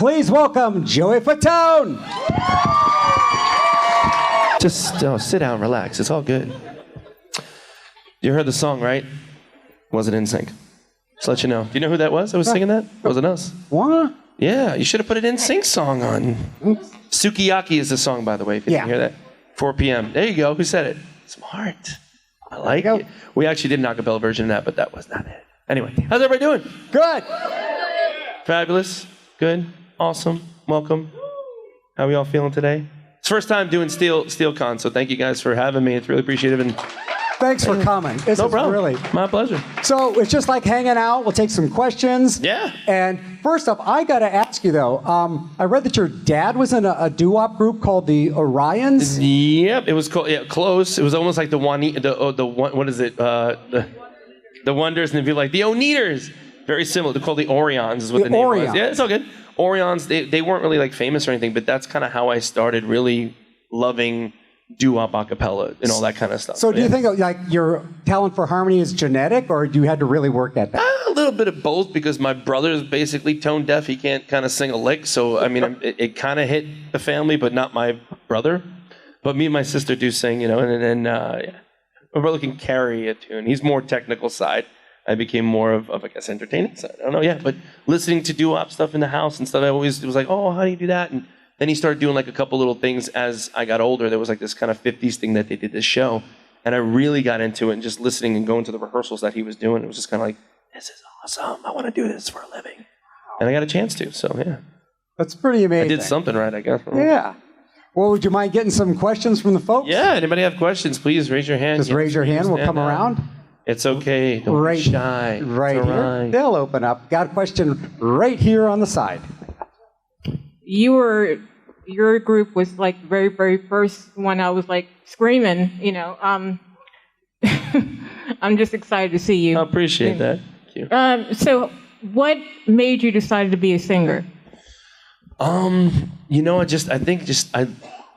Please welcome Joey Fatone. Just sit down, relax. It's all good. You heard the song, right? Wasn't in sync. Just let you know. Do you know who that was? I was singing that? Wasn't us. What? Yeah, you should have put an in sync song on. Sukiyaki is the song, by the way, if you didn't hear that. 4 p.m. There you go. Who said it? Smart. I like it. We actually did an acapella version of that, but that was not it. Anyway, how's everybody doing? Good. Fabulous. Good. Awesome. Welcome. How are we all feeling today? It's first time doing SteelCon, so thank you guys for having me. It's really appreciative. And thanks for coming. No problem. Really. My pleasure. So it's just like hanging out. We'll take some questions. Yeah. And first off, I got to ask you though. I read that your dad was in a doo-wop group called the Orions. Yep. It was close. It was almost like the what is it? The Wonders, and if you like the Oneaters. Very similar. They're called the Orions. Is what the name was. Yeah, it's all good. Orions. They weren't really like famous or anything, but that's kind of how I started really loving doo-wop a cappella and all that kind of stuff. So do you think like your talent for harmony is genetic, or you had to really work at that? A little bit of both, because my brother's basically tone deaf. He can't kind of sing a lick. So, I mean, it kind of hit the family, but not my brother. But me and my sister do sing, and yeah. My brother can carry a tune. He's more technical side. I became more of I guess, entertaining side. I don't know, yeah. But listening to doo-wop stuff in the house and stuff, it was like, oh, how do you do that? And then he started doing like a couple little things as I got older. There was like this kind of 50s thing that they did this show. And I really got into it, and just listening and going to the rehearsals that he was doing. It was just kind of like, this is awesome. I want to do this for a living. And I got a chance to, so yeah. That's pretty amazing. I did something right, I guess. Yeah. Well, would you mind getting some questions from the folks? Yeah, anybody have questions, please raise your hand. Just raise your hand, we'll come around. It's okay, don't be shy. Right here. They'll open up. Got a question right here on the side. Your group was like the very, very first one I was like screaming, I'm just excited to see you. I appreciate that. Thank you. So what made you decide to be a singer?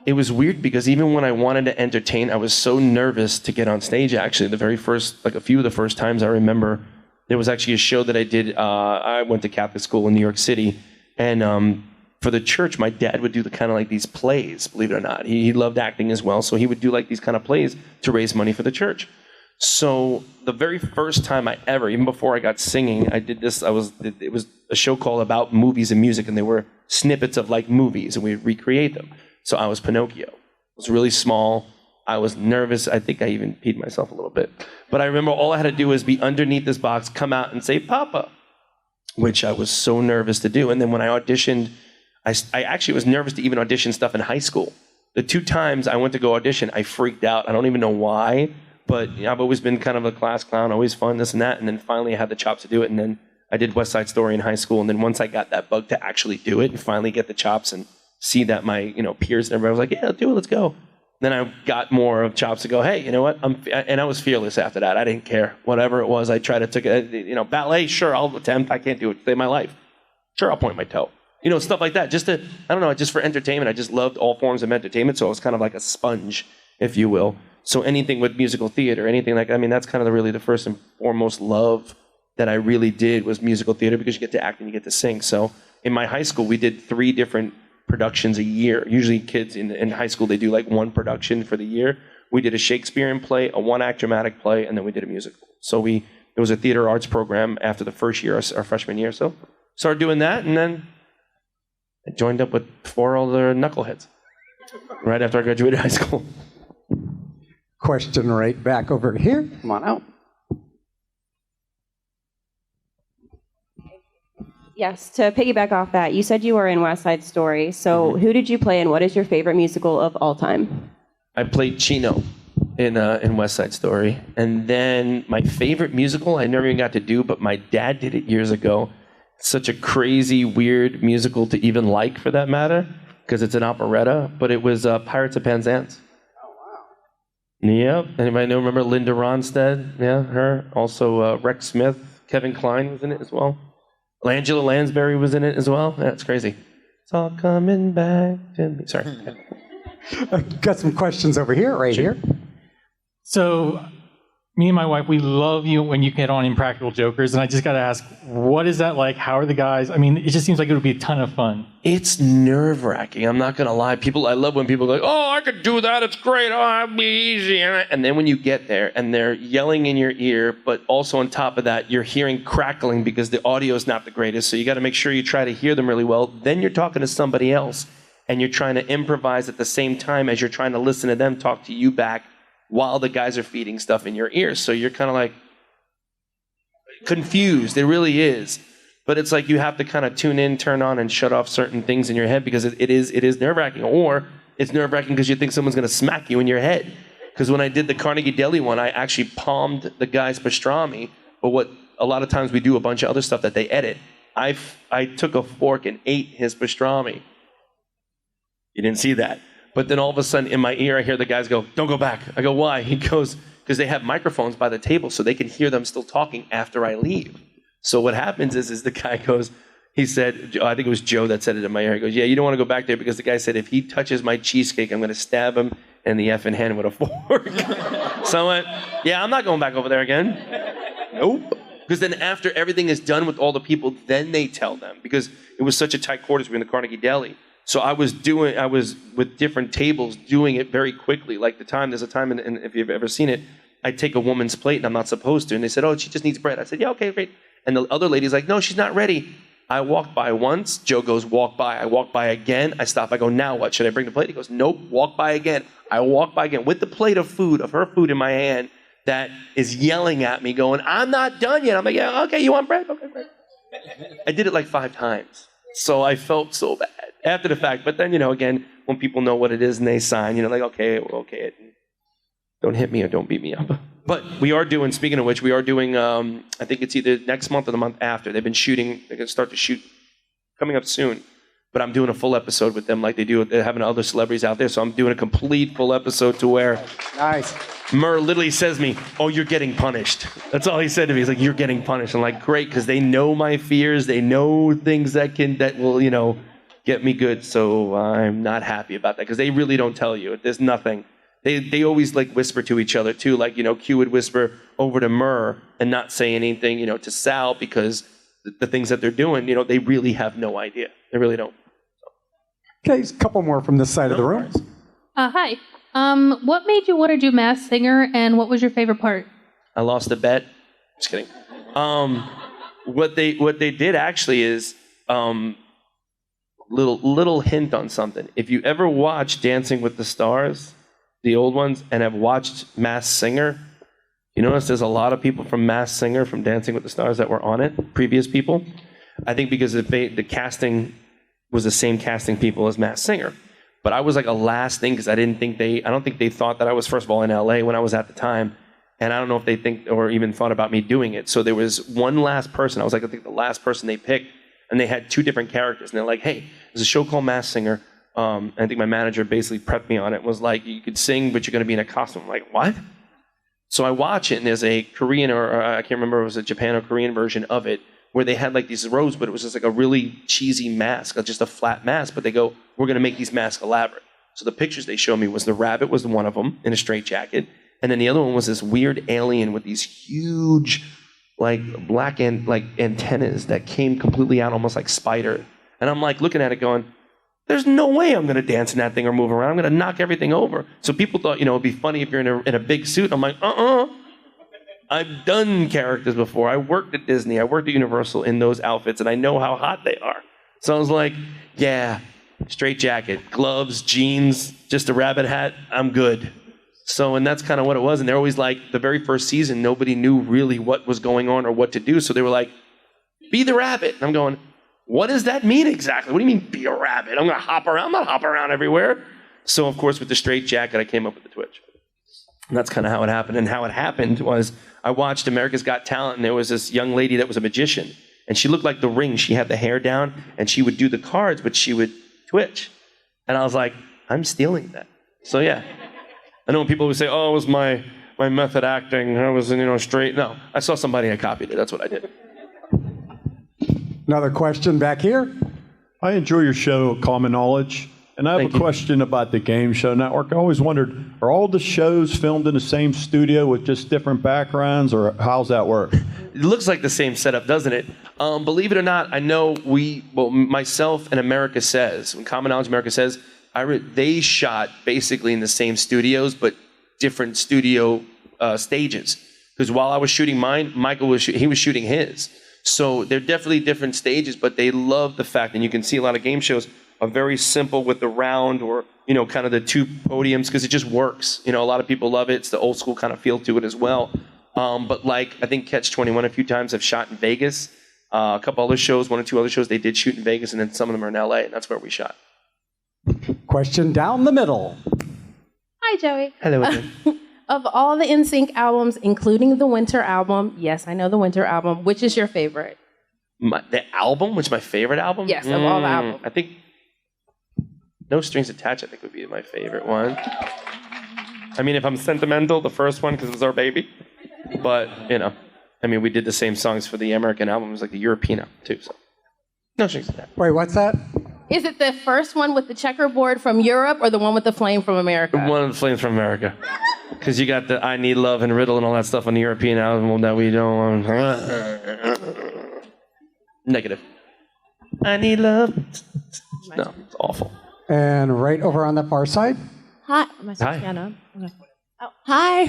It was weird, because even when I wanted to entertain, I was so nervous to get on stage. Actually, a few of the first times I remember, there was actually a show that I did. I went to Catholic school in New York City, and for the church, my dad would do the kind of like these plays, believe it or not. He loved acting as well, so he would do like these kind of plays to raise money for the church. So the very first time I ever, even before I got singing, I did this. It was a show called About Movies and Music, and they were snippets of like movies, and we would recreate them. So I was Pinocchio. I was really small. I was nervous. I think I even peed myself a little bit. But I remember all I had to do was be underneath this box, come out and say, Papa, which I was so nervous to do. And then when I auditioned, I actually was nervous to even audition stuff in high school. The 2 times I went to go audition, I freaked out. I don't even know why, but I've always been kind of a class clown, always fun, this and that. And then finally I had the chops to do it. And then I did West Side Story in high school. And then once I got that bug to actually do it and finally get the chops and see that my peers and everybody was like, yeah, do it, let's go. Then I got more of chops to go, hey, you know what? And I was fearless after that. I didn't care. Whatever it was, I tried to take it. Ballet, sure, I'll attempt. I can't do it. Save my life. Sure, I'll point my toe. Stuff like that. Just for entertainment. I just loved all forms of entertainment. So I was kind of like a sponge, if you will. So anything with musical theater, anything like, that's kind of really the first and foremost love that I really did was musical theater, because you get to act and you get to sing. So in my high school, we did 3 different productions a year. Usually kids in high school, they do like 1 production for the year. We did a Shakespearean play, a 1-act dramatic play, and then we did a musical. So it was a theater arts program after the first year, our freshman year. So started doing that, and then I joined up with 4 other knuckleheads right after I graduated high school. Question right back over here. Come on out. Yes, to piggyback off that, you said you were in West Side Story. So who did you play, and what is your favorite musical of all time? I played Chino in West Side Story. And then my favorite musical I never even got to do, but my dad did it years ago. It's such a crazy, weird musical to even like, for that matter, because it's an operetta, but it was Pirates of Penzance. Oh, wow. Yep. Anybody remember Linda Ronstadt? Yeah, her. Also Rex Smith, Kevin Kline was in it as well. Angela Lansbury was in it as well. That's crazy. It's all coming back to me. Sorry. Got some questions over here, right here. So me and my wife, we love you when you get on Impractical Jokers, and I just got to ask, what is that like? How are the guys? I mean, it just seems like it would be a ton of fun. It's nerve-wracking. I'm not going to lie. I love when people go, oh, I could do that. It's great. Oh, it'll be easy. And then when you get there and they're yelling in your ear, but also on top of that, you're hearing crackling because the audio is not the greatest. So you got to make sure you try to hear them really well. Then you're talking to somebody else and you're trying to improvise at the same time as you're trying to listen to them talk to you back while the guys are feeding stuff in your ears. So you're kind of like confused. It really is. But it's like you have to kind of tune in, turn on, and shut off certain things in your head because it is nerve-wracking. Or it's nerve-wracking because you think someone's going to smack you in your head. Because when I did the Carnegie Deli one, I actually palmed the guy's pastrami. But what a lot of times we do a bunch of other stuff that they edit. I took a fork and ate his pastrami. You didn't see that. But then all of a sudden in my ear, I hear the guys go, don't go back. I go, why? He goes, because they have microphones by the table so they can hear them still talking after I leave. So what happens is the guy goes, he said, I think it was Joe that said it in my ear. He goes, yeah, you don't want to go back there because the guy said, if he touches my cheesecake, I'm going to stab him in the effing hand with a fork. So I went, yeah, I'm not going back over there again. Nope. Because then after everything is done with all the people, then they tell them. Because it was such a tight quarters. We were in the Carnegie Deli. So I was with different tables doing it very quickly. Like there's a time, and if you've ever seen it, I take a woman's plate and I'm not supposed to. And they said, oh, she just needs bread. I said, yeah, okay, great. And the other lady's like, no, she's not ready. I walked by once. Joe goes, walk by. I walk by again. I stop. I go, now what? Should I bring the plate? He goes, nope, walk by again. I walk by again with the plate of her food in my hand that is yelling at me going, I'm not done yet. I'm like, yeah, okay, you want bread? Okay, bread. I did it like 5 times. So I felt so bad after the fact. But then, again, when people know what it is and they sign, like, okay, well, okay, don't hit me or don't beat me up. But we are doing, speaking of which, I think it's either next month or the month after. They're going to start to shoot coming up soon. But I'm doing a full episode with them like they do. They're having other celebrities out there. So I'm doing a complete full episode to where Nice. Murr literally says to me, oh, you're getting punished. That's all he said to me. He's like, you're getting punished. I'm like, great, because they know my fears. They know things that will, get me good. So I'm not happy about that because they really don't tell you. There's nothing. They always like whisper to each other too. Like, Q would whisper over to Murr and not say anything, to Sal because the things that they're doing, they really have no idea. They really don't. Okay, a couple more from this side of the room. Hi. What made you want to do Masked Singer, and what was your favorite part? I lost a bet. Just kidding. What they did actually is little hint on something. If you ever watch Dancing with the Stars, the old ones, and have watched Masked Singer, you notice there's a lot of people from Masked Singer, from Dancing with the Stars that were on it, previous people. I think because the casting was the same casting people as Masked Singer. But I was like a last thing because I don't think they thought that I was, first of all, in LA when I was at the time. And I don't know if they think or even thought about me doing it. So there was one last person. I was like, I think the last person they picked. And they had 2 different characters. And they're like, hey, there's a show called Masked Singer. I think my manager basically prepped me on it. Was like, you could sing, but you're going to be in a costume. I'm like, what? So I watch it, and there's a Korean or I can't remember if it was a Japan or Korean version of it, where they had like these robes, but it was just like a really cheesy mask, just a flat mask. But they go, we're going to make these masks elaborate. So the pictures they showed me was the rabbit was one of them in a straitjacket. And then the other one was this weird alien with these huge, like black antennas that came completely out almost like spider. And I'm like looking at it going, there's no way I'm going to dance in that thing or move around. I'm going to knock everything over. So people thought, it'd be funny if you're in a big suit. I'm like, I've done characters before. I worked at Disney. I worked at Universal in those outfits, and I know how hot they are. So I was like, yeah, straight jacket, gloves, jeans, just a rabbit hat. I'm good. So, and that's kind of what it was. And they're always like, the very first season, nobody knew really what was going on or what to do. So they were like, be the rabbit. And I'm going, what does that mean exactly? What do you mean, be a rabbit? I'm going to hop around. I'm not hopping around everywhere. So, of course, with the straight jacket, I came up with the Twitch. And that's kind of how it happened. And how it happened was I watched America's Got Talent, and there was this young lady that was a magician. And she looked like The Ring. She had the hair down, and she would do the cards, but she would twitch. And I was like, I'm stealing that. So, yeah. I know when people would say, oh, it was my method acting. I was, straight. No, I saw somebody and I copied it. That's what I did. Another question back here. I enjoy your show, Common Knowledge. And I have a question about the Game Show Network. I always wondered, are all the shows filmed in the same studio with just different backgrounds, or how's that work? It looks like the same setup, doesn't it? Believe it or not, I know myself and America Says, when Common Knowledge America Says, they shot basically in the same studios, but different studio stages. Because while I was shooting mine, Michael was shooting his. So they're definitely different stages, but they love the fact, and you can see a lot of game shows are very simple with the round or, kind of the two podiums, because it just works. A lot of people love it. It's the old school kind of feel to it as well. But like, I think Catch 21 a few times have shot in Vegas. A couple other shows, one or two other shows, they did shoot in Vegas, and then some of them are in LA, and that's where we shot. Question down the middle. Hi, Joey. Hello again. Of all the NSYNC albums, including the Winter album, yes, I know the Winter album, which is your favorite? The album, which is my favorite album? Yes, of all the albums. I think No Strings Attached, I think, would be my favorite one. I mean, if I'm sentimental, the first one, because it was our baby. But, we did the same songs for the American album. It was like the European album, too. So, No Strings Attached. Wait, what's that? Is it the first one with the checkerboard from Europe or the one with the flame from America? One of the Flames from America. Because you got the I Need Love and Riddle and all that stuff on the European album that we don't want. Negative. I need love. No, it's awful. And right over on the far side. Hi. Am I supposed to stand up? Okay. Oh, hi.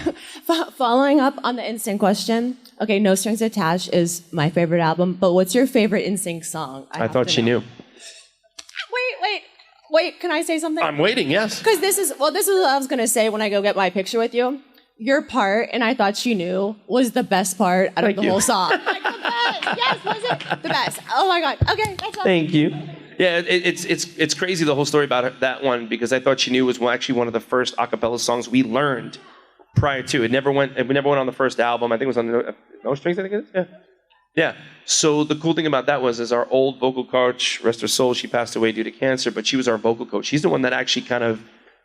Following up on the NSYNC question. Okay, No Strings Attached is my favorite album, but what's your favorite NSYNC song? I thought she knew. Wait, can I say something? I'm waiting, yes. Because this is what I was going to say when I go get my picture with you. Your part, and I thought she knew, was the best part out of the whole song. Like, the best. Yes, was it? The best. Oh my God. Okay, that's all. Thank you. Yeah, it's crazy, the whole story about that one, because I Thought She Knew was actually one of the first a cappella songs we learned prior to. It never went on the first album. I think it was on No Strings, I think it is? Yeah. Yeah. So the cool thing about that is our old vocal coach, rest her soul, she passed away due to cancer, but she was our vocal coach. She's the one that actually kind of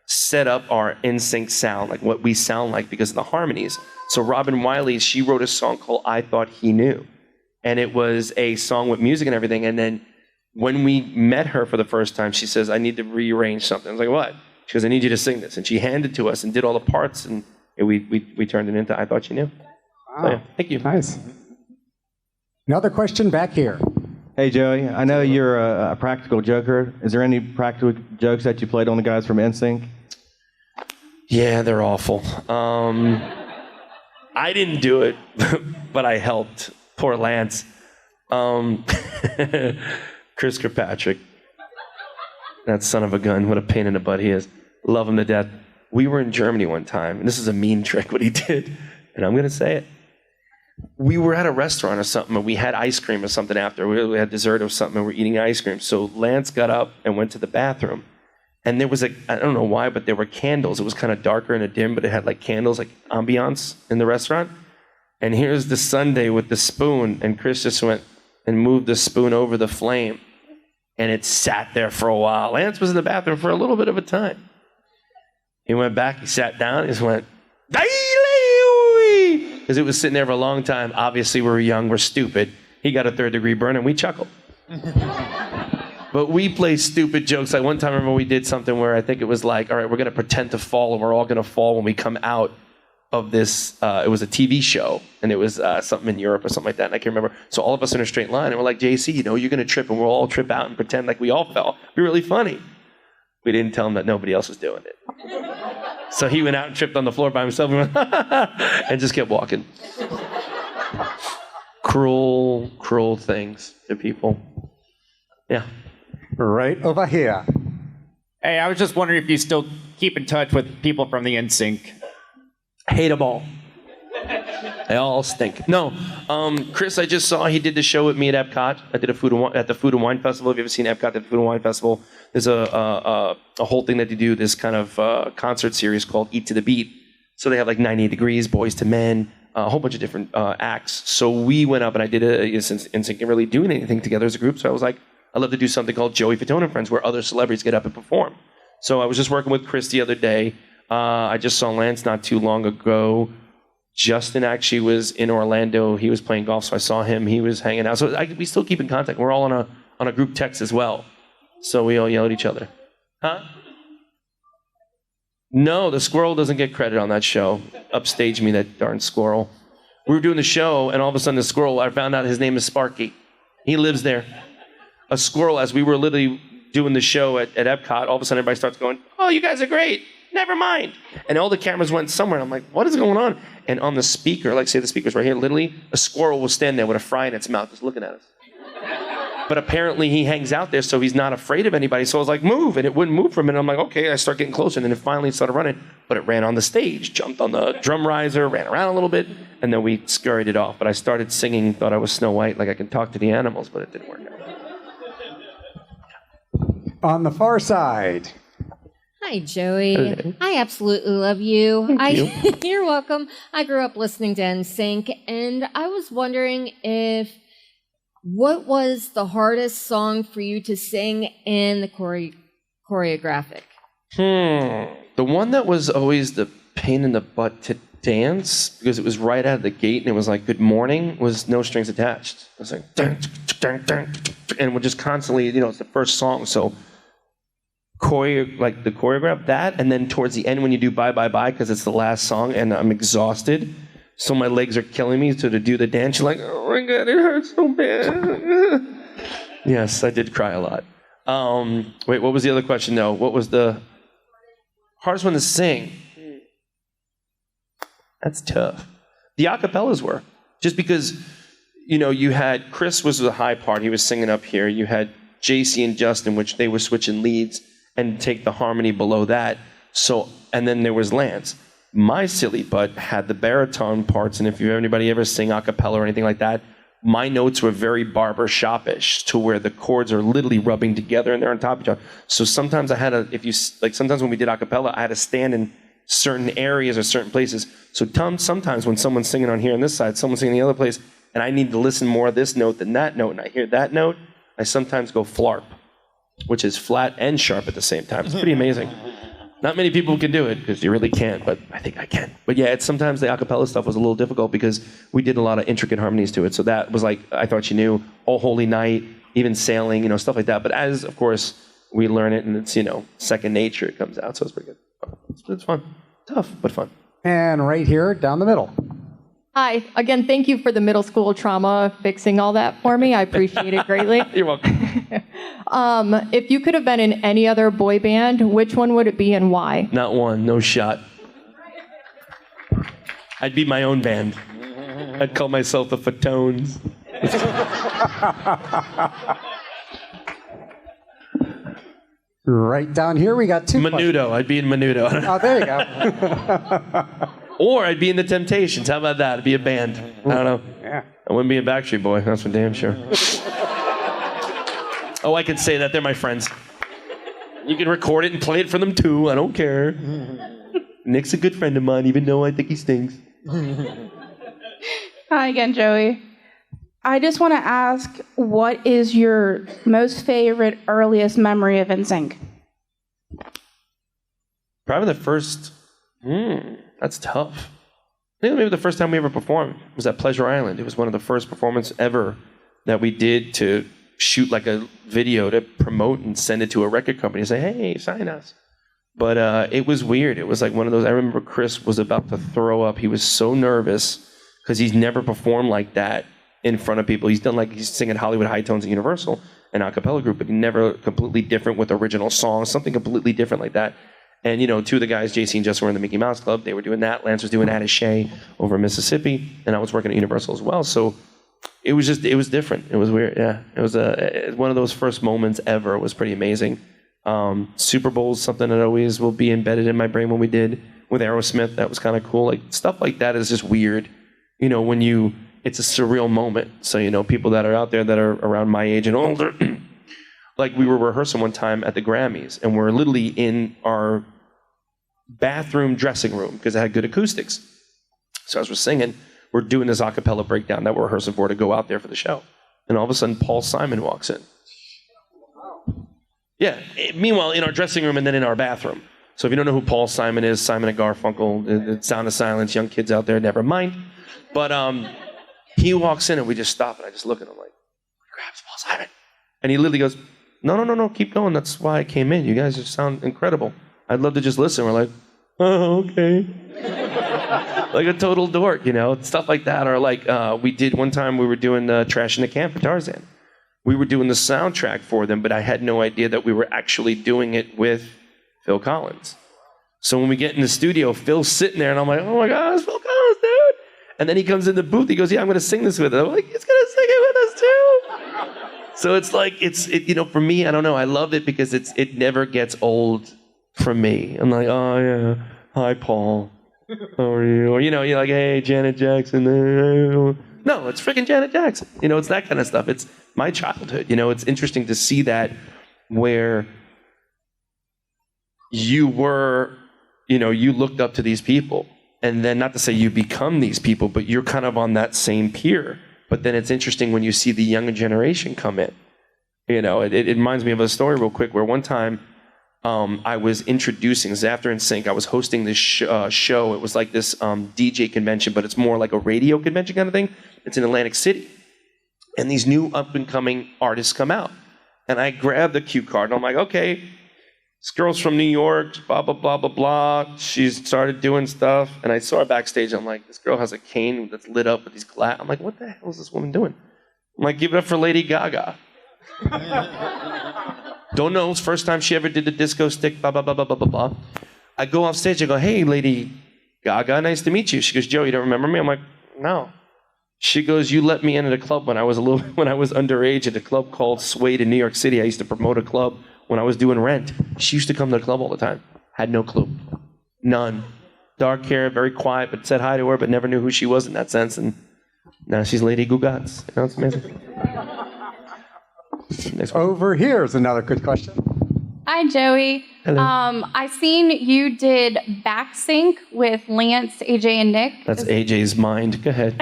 set up our NSYNC sound, like what we sound like because of the harmonies. So Robin Wiley, she wrote a song called I Thought He Knew. And it was a song with music and everything. And then when we met her for the first time, she says, I need to rearrange something. I was like, what? She goes, I need you to sing this. And she handed it to us and did all the parts, and we turned it into I Thought She Knew. Wow. So, yeah, thank you. Nice. Another question back here. Hey, Joey, I know you're a practical joker. Is there any practical jokes that you played on the guys from NSYNC? Yeah, they're awful. I didn't do it, but I helped. Poor Lance. Chris Kirkpatrick. That son of a gun. What a pain in the butt he is. Love him to death. We were in Germany one time, and this is a mean trick what he did, and I'm going to say it. We were at a restaurant or something, and we had ice cream or something after. We had dessert or something, and we're eating ice cream. So Lance got up and went to the bathroom. And there was I don't know why, but there were candles. It was kind of darker and dim, but it had like candles, like ambiance in the restaurant. And here's the sundae with the spoon, and Chris just went and moved the spoon over the flame. And it sat there for a while. Lance was in the bathroom for a little bit of a time. He went back, he sat down, he just went, because it was sitting there for a long time. Obviously, we were young, we're stupid. He got a 3rd-degree burn, and we chuckled. But we play stupid jokes. Like one time, I remember we did something where I think it was like, all right, we're going to pretend to fall, and we're all going to fall when we come out of this. It was a TV show, and it was something in Europe or something like that, and I can't remember. So all of us in a straight line, and we're like, JC, you're going to trip, and we'll all trip out and pretend like we all fell. It'd be really funny. We didn't tell him that nobody else was doing it. So he went out and tripped on the floor by himself and went, and just kept walking. Cruel, cruel things to people. Yeah. Right over here. Hey, I was just wondering if you still keep in touch with people from the NSYNC. Hate them all. They all stink. No, Chris, I just saw he did the show with me at Epcot. I did at the Food and Wine Festival. Have you ever seen Epcot at the Food and Wine Festival? There's a whole thing that they do, this kind of concert series called Eat to the Beat. So they have like 98 Degrees, Boys to Men, a whole bunch of different acts. So we went up and I did since NSYNC didn't really doing anything together as a group. So I was like, I'd love to do something called Joey Fatone and Friends, where other celebrities get up and perform. So I was just working with Chris the other day. I just saw Lance not too long ago. Justin actually was in Orlando. He was playing golf, so I saw him. He was hanging out. So we still keep in contact. We're all on a group text as well. So we all yell at each other. Huh? No, the squirrel doesn't get credit on that show. Upstage me, that darn squirrel. We were doing the show, and all of a sudden the squirrel, I found out his name is Sparky. He lives there. A squirrel, as we were literally doing the show at Epcot, all of a sudden everybody starts going, oh, you guys are great. Never mind. And all the cameras went somewhere. And I'm like, what is going on? And on the speaker, like say the speaker's right here, literally a squirrel will stand there with a fry in its mouth just looking at us. But apparently he hangs out there, so he's not afraid of anybody. So I was like, move. And it wouldn't move for a minute. I'm like, okay. I start getting closer. And then it finally started running. But it ran on the stage, jumped on the drum riser, ran around a little bit. And then we scurried it off. But I started singing, thought I was Snow White, like I can talk to the animals, but it didn't work out. On the far side. Hi, Joey. Hello. I absolutely love you. Thank you. You're welcome. I grew up listening to NSYNC, and I was wondering what was the hardest song for you to sing in the choreographic? The one that was always the pain in the butt to dance, because it was right out of the gate, and it was like, good morning, was No Strings Attached. It was like, and we're just constantly, it's the first song, so the choreograph that, and then towards the end when you do Bye Bye Bye, because it's the last song and I'm exhausted, so my legs are killing me, so to do the dance, you're like, oh my God, it hurts so bad. Yes, I did cry a lot. Wait, what was the other question though? What was the hardest one to sing? That's tough. The acapellas were, just because, you had, Chris was the high part, he was singing up here, you had JC and Justin, which they were switching leads, and take the harmony below that. So, and then there was Lance. My silly butt had the baritone parts, and if anybody ever sing a cappella or anything like that, my notes were very barbershop-ish, to where the chords are literally rubbing together and they're on top of each other. So sometimes I had sometimes when we did a cappella, I had to stand in certain areas or certain places. So sometimes when someone's singing on here on this side, someone's singing the other place, and I need to listen more of this note than that note, and I hear that note, I sometimes go flarp, which is flat and sharp at the same time. It's pretty amazing. Not many people can do it, because you really can't, but I think I can. But yeah, sometimes the acapella stuff was a little difficult because we did a lot of intricate harmonies to it. So that was like, I Thought You Knew, Oh Holy Night, even Sailing, stuff like that. But as, of course, we learn it and it's, second nature, it comes out. So it's pretty good. It's fun. Tough, but fun. And right here, down the middle. Hi. Again, thank you for the middle school trauma fixing all that for me. I appreciate it greatly. You're welcome. If you could have been in any other boy band, which one would it be and why? Not one. No shot. I'd be my own band. I'd call myself the Fatones. Right down here, we got two Menudo. I'd be in Menudo. Oh, there you go. Or I'd be in the Temptations. How about that? I'd be a band. I don't know. Yeah. I wouldn't be a Backstreet Boy. That's for damn sure. Oh, I could say that. They're my friends. You can record it and play it for them too. I don't care. Nick's a good friend of mine, even though I think he stinks. Hi again, Joey. I just want to ask, what is your most favorite, earliest memory of NSYNC? Probably the first... that's tough. I think maybe the first time we ever performed was at Pleasure Island. It was one of the first performances ever that we did to shoot like a video to promote and send it to a record company and say, hey, sign us. But it was weird. It was like one of those, I remember Chris was about to throw up. He was so nervous because he's never performed like that in front of people. He's singing Hollywood High Tones at Universal, an a cappella group, but he never completely different with original songs, something completely different like that. And, two of the guys, JC and Justin, were in the Mickey Mouse Club. They were doing that. Lance was doing Attaché over in Mississippi, and I was working at Universal as well. So it was different. It was weird. Yeah, it was one of those first moments ever. It was pretty amazing. Super Bowl is something that always will be embedded in my brain when we did with Aerosmith. That was kind of cool. Like stuff like that is just weird. When it's a surreal moment. So, people that are out there that are around my age and older, like we were rehearsing one time at the Grammys, and we're literally in our bathroom dressing room because it had good acoustics. So as we're singing, we're doing this a cappella breakdown that we're rehearsing for to go out there for the show. And all of a sudden, Paul Simon walks in. Yeah. Meanwhile, in our dressing room and then in our bathroom. So if you don't know who Paul Simon is, Simon and Garfunkel, the Sound of Silence, young kids out there, never mind. But he walks in and we just stop and I just look at him like, grabs Paul Simon. And he literally goes, no, keep going. That's why I came in. You guys just sound incredible. I'd love to just listen. We're like, oh, okay. Like a total dork, stuff like that. Or like we did one time, we were doing Trash in the Camp for Tarzan. We were doing the soundtrack for them, but I had no idea that we were actually doing it with Phil Collins. So when we get in the studio, Phil's sitting there, and I'm like, oh my God, it's Phil Collins, dude. And then he comes in the booth, he goes, yeah, I'm going to sing this with him. I'm like, he's going to sing it with us too. So it's like, for me, I don't know, I love it because it never gets old for me. I'm like, oh yeah, hi Paul, how are you? Or you're like, hey, Janet Jackson. No, it's freaking Janet Jackson. It's that kind of stuff. It's my childhood. It's interesting to see that where you were, you looked up to these people. And then not to say you become these people, but you're kind of on that same pier. But then it's interesting when you see the younger generation come in. It reminds me of a story real quick where one time I was introducing, this is after NSYNC, I was hosting this show. It was like this DJ convention, but it's more like a radio convention kind of thing. It's in Atlantic City. And these new up-and-coming artists come out. And I grabbed the cue card, and I'm like, okay, this girl's from New York, blah, blah, blah, blah, blah. She's started doing stuff. And I saw her backstage. I'm like, this girl has a cane that's lit up with these glass. I'm like, what the hell is this woman doing? I'm like, give it up for Lady Gaga. Don't know. It's the first time she ever did the disco stick, blah, blah, blah, blah, blah, blah, blah. I go off stage. I go, hey, Lady Gaga, nice to meet you. She goes, Joe, you don't remember me? I'm like, no. She goes, you let me into the club when I was underage at a club called Suede in New York City. I used to promote a club when I was doing Rent. She used to come to the club all the time. Had no clue. None. Dark hair, very quiet, but said hi to her, but never knew who she was in that sense. And now she's Lady Gugats. It's amazing. Next one. Over here is another good question. Hi, Joey. Hello. I seen you did back sync with Lance, AJ, and Nick. That's AJ's mind. Go ahead.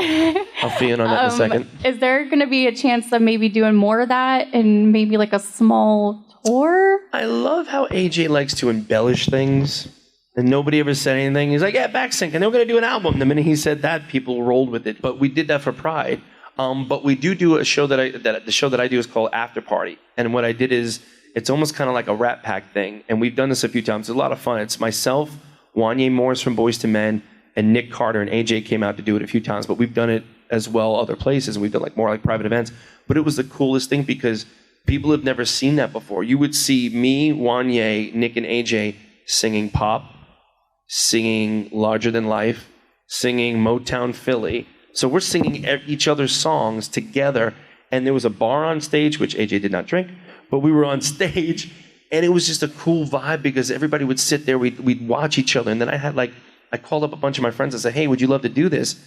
I'll fill in on that in a second. Is there going to be a chance of maybe doing more of that and maybe like a small tour? I love how AJ likes to embellish things, and nobody ever said anything. He's like, yeah, back sync, and they're going to do an album. The minute he said that, people rolled with it. But we did that for Pride. But we do a show the show that I do is called After Party. And what I did is, it's almost kind of like a Rat Pack thing. And we've done this a few times. It's a lot of fun. It's myself, Wanye Morris from Boyz II Men, and Nick Carter and AJ came out to do it a few times. But we've done it as well other places. And we've done more like private events. But it was the coolest thing because people have never seen that before. You would see me, Wanye, Nick, and AJ singing pop, singing Larger Than Life, singing Motown Philly. So we're singing each other's songs together. And there was a bar on stage, which AJ did not drink. But we were on stage, and it was just a cool vibe because everybody would sit there, we'd watch each other. And then I called up a bunch of my friends and said, hey, would you love to do this?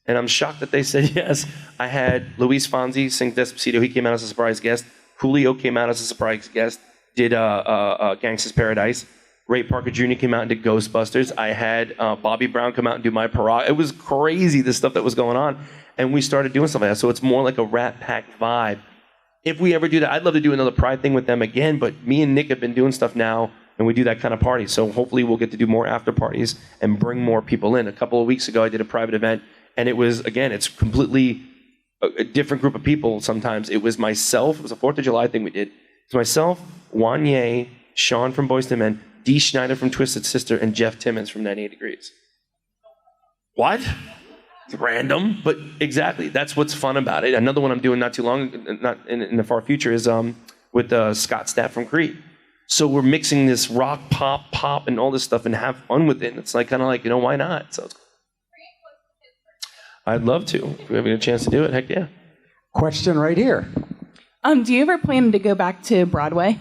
And I'm shocked that they said yes. I had Luis Fonsi sing Despacito. He came out as a surprise guest. Julio came out as a surprise guest, did Gangsta's Paradise. Ray Parker Jr. came out and did Ghostbusters. I had Bobby Brown come out and do My Parade. It was crazy, the stuff that was going on. And we started doing stuff like that. So it's more like a Rat Pack vibe. If we ever do that, I'd love to do another Pride thing with them again, but me and Nick have been doing stuff now, and we do that kind of party. So hopefully we'll get to do more after parties and bring more people in. A couple of weeks ago, I did a private event, and it was, again, it's completely a different group of people sometimes. It was myself. It was a 4th of July thing we did. It's myself, Wanye, Sean from Boyz II Men, Dee Schneider from Twisted Sister, and Jeff Timmons from 98 Degrees. What? Random, but exactly. That's what's fun about it. Another one I'm doing not too long, not in the far future, is with Scott Stapp from Creed. So we're mixing this rock, pop, and all this stuff, and have fun with it. It's like kind of like, why not? So it's cool. I'd love to. If we have a chance to do it, heck yeah. Question right here. Do you ever plan to go back to Broadway?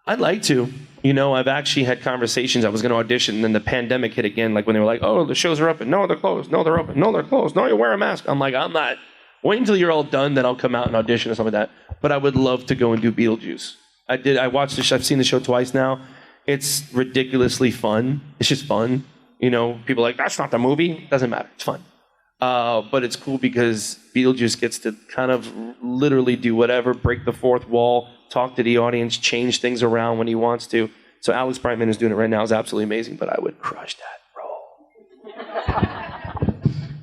I'd like to. I've actually had conversations. I was going to audition, and then the pandemic hit again, like when they were like, oh, the shows are open. No, they're closed. No, they're open. No, they're closed. No, you wear a mask. I'm like, I'm not. Wait until you're all done, then I'll come out and audition or something like that. But I would love to go and do Beetlejuice. I watched the show. I've seen the show twice now. It's ridiculously fun. It's just fun. People are like, that's not the movie. Doesn't matter. It's fun. But it's cool because Beetlejuice gets to kind of literally do whatever, break the fourth wall, talk to the audience, change things around when he wants to. So Alex Brightman is doing it right now. It's absolutely amazing, but I would crush that role.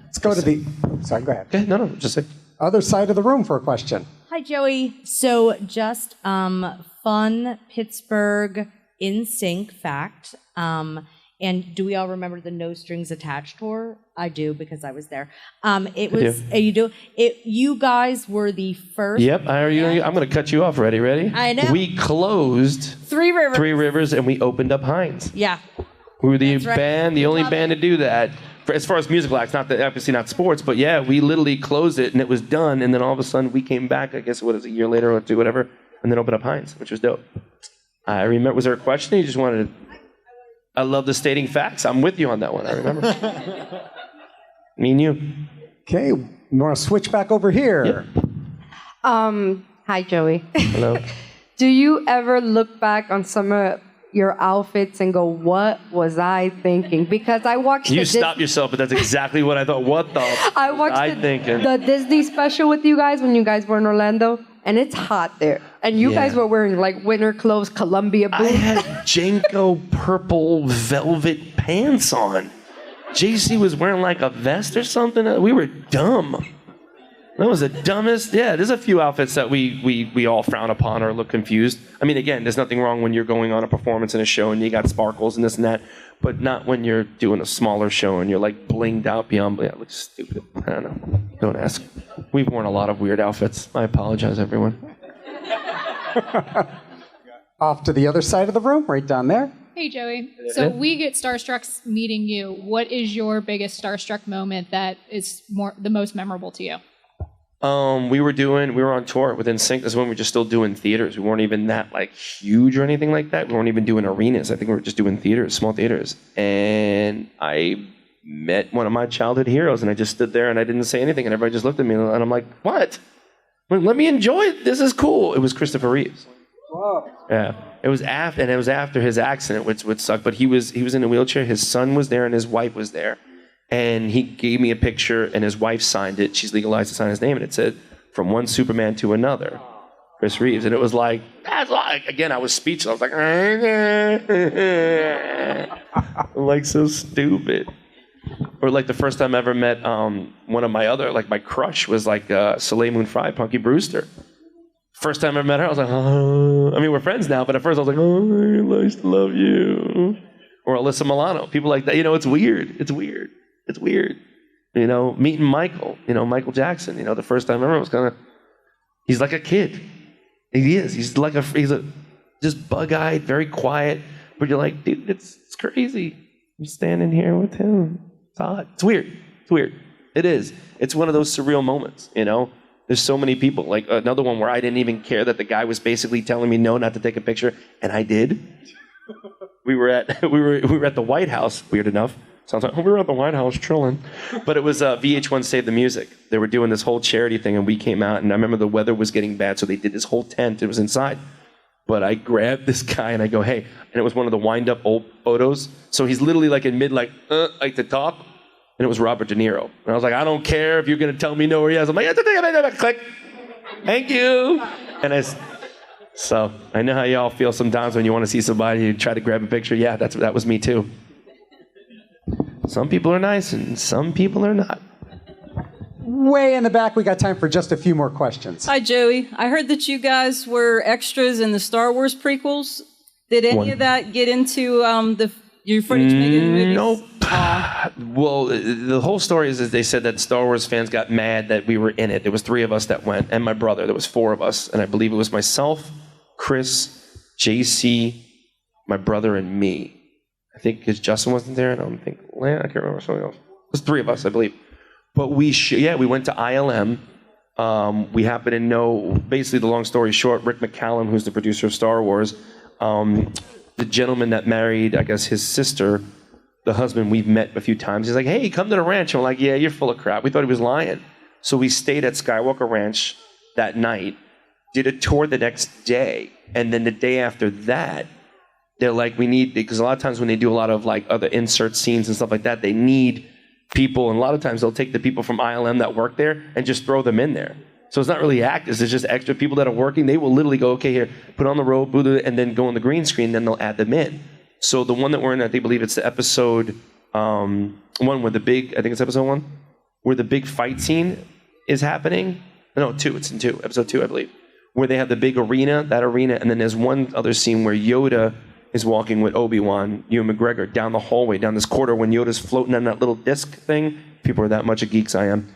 Let's go to the... Sorry, go ahead. Okay, no, just say. Other side of the room for a question. Hi, Joey. So just fun Pittsburgh NSYNC fact. And do we all remember the No Strings Attached tour? I do because I was there. It was you do it. You guys were the first. Yep, I'm going to cut you off. Ready? I know. We closed Three Rivers, and we opened up Heinz. Yeah. We were the That's right. band, the only band to do that. As far as musical acts, obviously not sports, but yeah, we literally closed it and it was done. And then all of a sudden we came back. I guess a year later or two, whatever, and then opened up Heinz, which was dope. I remember. Was there a question? You just wanted to? I love the stating facts. I'm with you on that one. I remember. Me and you. Okay, we want to switch back over here. Yep. Hi, Joey. Hello. Do you ever look back on some of your outfits and go, what was I thinking? Because I watched You stop yourself, but that's exactly what I thought. What the I watched the Disney special with you guys when you guys were in Orlando, and it's hot there. And you guys were wearing like winter clothes, Columbia boots. I had Jenko purple velvet pants on. JC was wearing like a vest or something. We were dumb. That was the dumbest. Yeah, there's a few outfits that we all frown upon or look confused. I mean, again, there's nothing wrong when you're going on a performance in a show and you got sparkles and this and that, but not when you're doing a smaller show and you're like blinged out beyond. Yeah, it looks stupid. I don't know. Don't ask. We've worn a lot of weird outfits. I apologize, everyone. Off to the other side of the room, right down there. Hey, Joey. So we get starstruck meeting you. What is your biggest starstruck moment that is the most memorable to you? We were on tour with NSYNC. This is when we were just still doing theaters. We weren't even that like huge or anything like that. We weren't even doing arenas. I think we were just doing theaters, small theaters. And I met one of my childhood heroes, and I just stood there and I didn't say anything, and everybody just looked at me, and I'm like, what? Let me enjoy it. This is cool. It was Christopher Reeves. Whoa. Yeah. It was after his accident, which would suck. But he was in a wheelchair. His son was there and his wife was there. And he gave me a picture, and his wife signed it. She's legalized to sign his name, and it said, "From one Superman to another, Chris Reeves." And it was like, that's like, again, I was speechless. I was like, like so stupid. Or like the first time I ever met one of my other, like my crush was like Soleil Moon Frye, Punky Brewster. First time I ever met her, I was like, oh. I mean, we're friends now, but at first I was like, oh, I used to love you. Or Alyssa Milano, people like that. You know, it's weird. It's weird. It's weird. You know, meeting Michael, Michael Jackson, the first time I remember was kind of, he's like a kid. He is. He's just bug-eyed, very quiet. But you're like, dude, it's crazy. I'm standing here with him. It's odd. It's weird. It's weird. It is. It's one of those surreal moments, There's so many people. Like another one where I didn't even care that the guy was basically telling me no, not to take a picture, and I did. We were at the White House. Weird enough. Sounds like, we were at the White House chilling. But it was VH1 Save the Music. They were doing this whole charity thing, and we came out, and I remember the weather was getting bad, so they did this whole tent. It was inside. But I grabbed this guy, and I go, hey. And it was one of the wind-up old photos. So he's literally like in mid, like to talk. And it was Robert De Niro. And I was like, I don't care if you're going to tell me no or yes. I'm like, click. Thank you. And so I know how y'all feel sometimes when you want to see somebody, you try to grab a picture. Yeah, that was me too. Some people are nice and some people are not. Way in the back, we got time for just a few more questions. Hi, Joey. I heard that you guys were extras in the Star Wars prequels. Did any of that get into your footage making the movies? Nope. Well, the whole story is they said that Star Wars fans got mad that we were in it. There was 3 of us that went, and my brother. There was 4 of us, and I believe it was myself, Chris, JC, my brother, and me. I think because Justin wasn't there, and I don't think I can't remember something else. It was 3 of us, I believe. But we went to ILM. We happen to know, basically the long story short, Rick McCallum, who's the producer of Star Wars, the gentleman that married, I guess, his sister, the husband, we've met a few times. He's like, hey, come to the ranch. And we're like, yeah, you're full of crap. We thought he was lying. So we stayed at Skywalker Ranch that night, did a tour the next day, and then the day after that, they're like, we need, because a lot of times when they do a lot of like other insert scenes and stuff like that, they need people, and a lot of times they'll take the people from ILM that work there and just throw them in there. So it's not really actors, it's just extra people that are working. They will literally go, okay, here, put on the robe, and then go on the green screen, then they'll add them in. So the one that we're in, I believe it's the episode one where the big, I think it's episode 1, where the big fight scene is happening. No, 2, it's in 2, episode 2, I believe. where they have the big arena, that arena, and then there's one other scene where Yoda is walking with Obi-Wan, Ewan McGregor, down the hallway, down this corridor when Yoda's floating on that little disc thing. People are that much of geeks I am.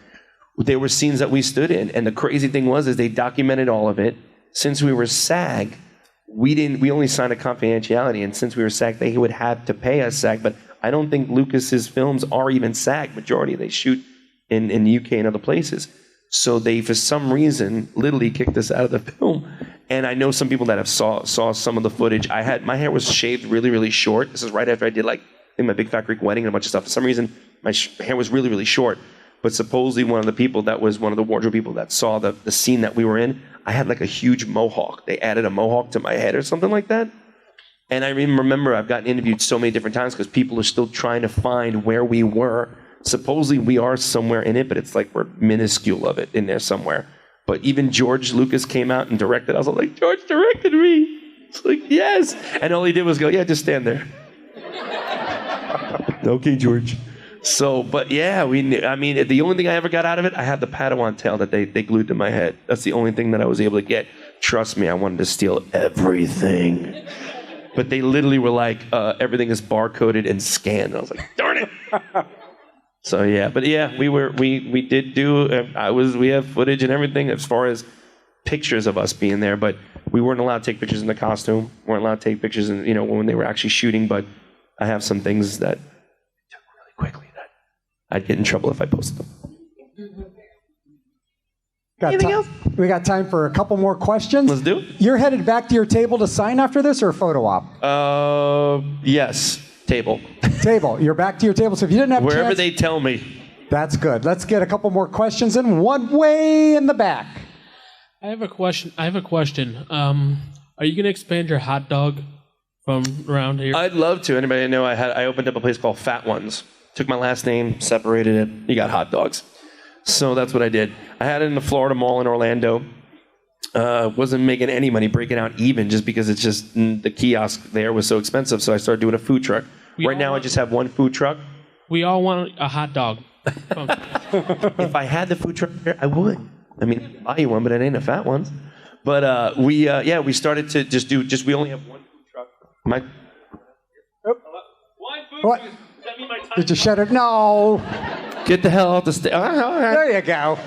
There were scenes that we stood in, and the crazy thing was is they documented all of it. Since we were SAG, we only signed a confidentiality, and since we were SAG, they would have to pay us SAG, but I don't think Lucas's films are even SAG. Majority, they shoot in the UK and other places. So they, for some reason, literally kicked us out of the film. And I know some people that have saw some of the footage. My hair was shaved really, really short. This is right after I did in my Big Fat Greek wedding and a bunch of stuff. For some reason, my hair was really, really short. But supposedly one of the people that was one of the wardrobe people that saw the scene that we were in, I had like a huge mohawk. They added a mohawk to my head or something like that. And I even remember I've gotten interviewed so many different times because people are still trying to find where we were. Supposedly we are somewhere in it, but it's like we're minuscule of it in there somewhere. But even George Lucas came out and directed. I was like, George directed me. It's like, yes. And all he did was go, yeah, just stand there. Okay, George. So, but yeah, the only thing I ever got out of it, I had the Padawan tail that they glued to my head. That's the only thing that I was able to get. Trust me, I wanted to steal everything. But they literally were like, everything is barcoded and scanned. I was like, darn it. So yeah, but yeah, we did do. We have footage and everything as far as pictures of us being there, but we weren't allowed to take pictures in the costume. weren't allowed to take pictures in when they were actually shooting. But I have some things that took really quickly that I'd get in trouble if I posted them. Anything else? We got time for a couple more questions. Let's do it. You're headed back to your table to sign after this, or a photo op? Yes. Table. Table. You're back to your table. So if you didn't have wherever chance, they tell me. That's good. Let's get a couple more questions in. One way in the back. I have a question. Are you going to expand your hot dog from around here? I'd love to. Anybody know I opened up a place called Fat Ones. Took my last name, separated it. You got hot dogs. So that's what I did. I had it in the Florida Mall in Orlando. Wasn't making any money, breaking out even, just because it's just the kiosk there was so expensive. So I started doing a food truck. Right now, I just have one food truck. We all want a hot dog. If I had the food truck here, I would. I'd buy you one, but it ain't a Fat Ones. But we started to we only have one food truck. What? Did you shut it? No. Get the hell out the stage. There you go.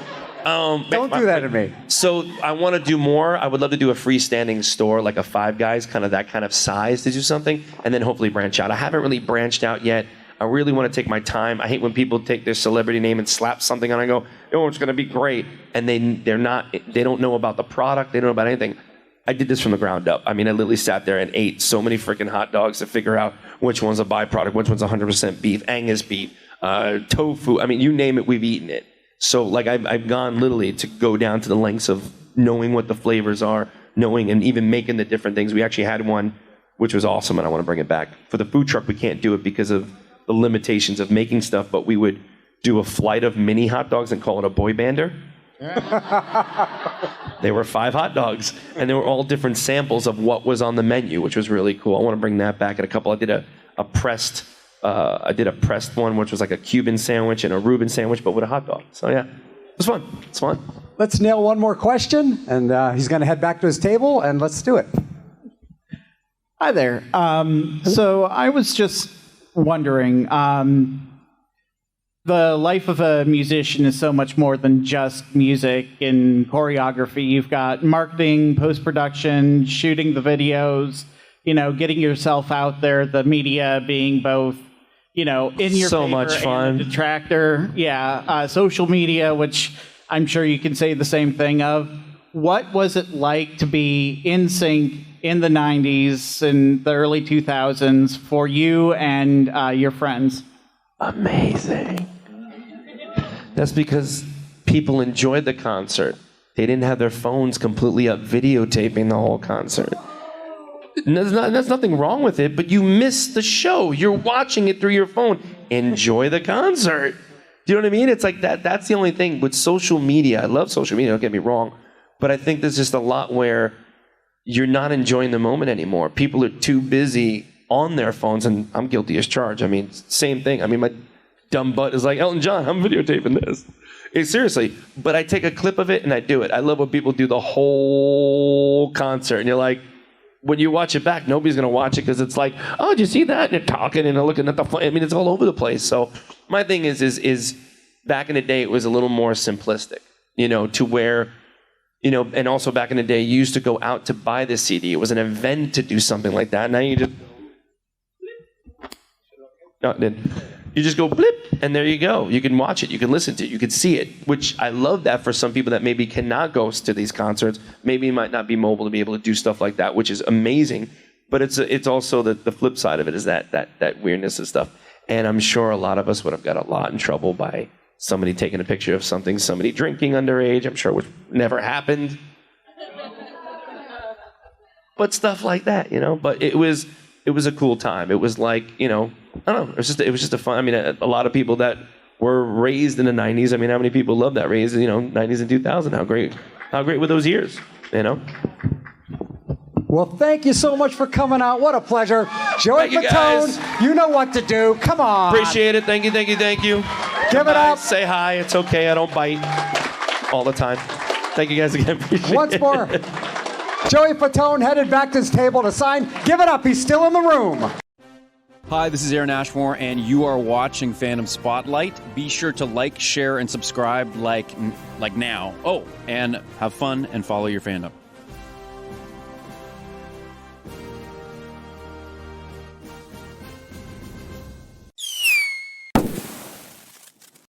Don't do that to me. So I want to do more. I would love to do a freestanding store, like a Five Guys, kind of that kind of size to do something, and then hopefully branch out. I haven't really branched out yet. I really want to take my time. I hate when people take their celebrity name and slap something on and go, oh, it's going to be great. And they don't know about the product. They don't know about anything. I did this from the ground up. I literally sat there and ate so many freaking hot dogs to figure out which one's a byproduct, which one's 100% beef, Angus beef, tofu. You name it, we've eaten it. So I've gone literally to go down to the lengths of knowing what the flavors are, knowing and even making the different things. We actually had one which was awesome, and I want to bring it back. For the food truck, we can't do it because of the limitations of making stuff, but we would do a flight of mini hot dogs and call it a boy bander. They were 5 hot dogs, and they were all different samples of what was on the menu, which was really cool. I want to bring that back at a couple. I did a pressed one, which was like a Cuban sandwich and a Reuben sandwich, but with a hot dog. So yeah, it was fun. It's fun. Let's nail one more question, and he's going to head back to his table, and let's do it. Hi there. So I was just wondering, the life of a musician is so much more than just music and choreography. You've got marketing, post-production, shooting the videos, getting yourself out there, the media being both, in your so favor much fun. and a detractor. Yeah, social media, which I'm sure you can say the same thing of. What was it like to be in sync in the 90s and the early 2000s for you and your friends? Amazing. That's because people enjoyed the concert. They didn't have their phones completely up videotaping the whole concert. And there's nothing wrong with it, but you miss the show. You're watching it through your phone. Enjoy the concert. Do you know what I mean? It's like that. That's the only thing with social media. I love social media, don't get me wrong. But I think there's just a lot where you're not enjoying the moment anymore. People are too busy on their phones, and I'm guilty as charged. Same thing. My dumb butt is like, Elton John, I'm videotaping this. Seriously, but I take a clip of it and I do it. I love when people do the whole concert, and you're like, when you watch it back, nobody's gonna watch it because it's like, oh, did you see that? And they're talking and they're looking at the phone. I mean, it's all over the place. So my thing is back in the day, it was a little more simplistic, to where, and also back in the day, you used to go out to buy the CD. It was an event to do something like that. Now you just, no, it didn't. You just go blip, and there you go. You can watch it, you can listen to it, you can see it, which I love that for some people that maybe cannot go to these concerts, maybe might not be mobile to be able to do stuff like that, which is amazing. But it's also the flip side of it is that weirdness and stuff. And I'm sure a lot of us would have got a lot in trouble by somebody taking a picture of something, somebody drinking underage, I'm sure which never happened. But stuff like that, But it was a cool time. It was like, I don't know. It was just a fun. I mean, a lot of people that were raised in the '90s. I mean, how many people love that raised? '90s and 2000. How great were those years? Well, thank you so much for coming out. What a pleasure, Joey Fatone. You know what to do. Come on. Appreciate it. Thank you. Give it up. Say hi. It's okay. I don't bite all the time. Thank you guys again. Appreciate Once it. more, Joey Fatone headed back to his table to sign. Give it up. He's still in the room. Hi, this is Aaron Ashmore, and you are watching Fandom Spotlight. Be sure to like, share, and subscribe like now. Oh, and have fun and follow your fandom.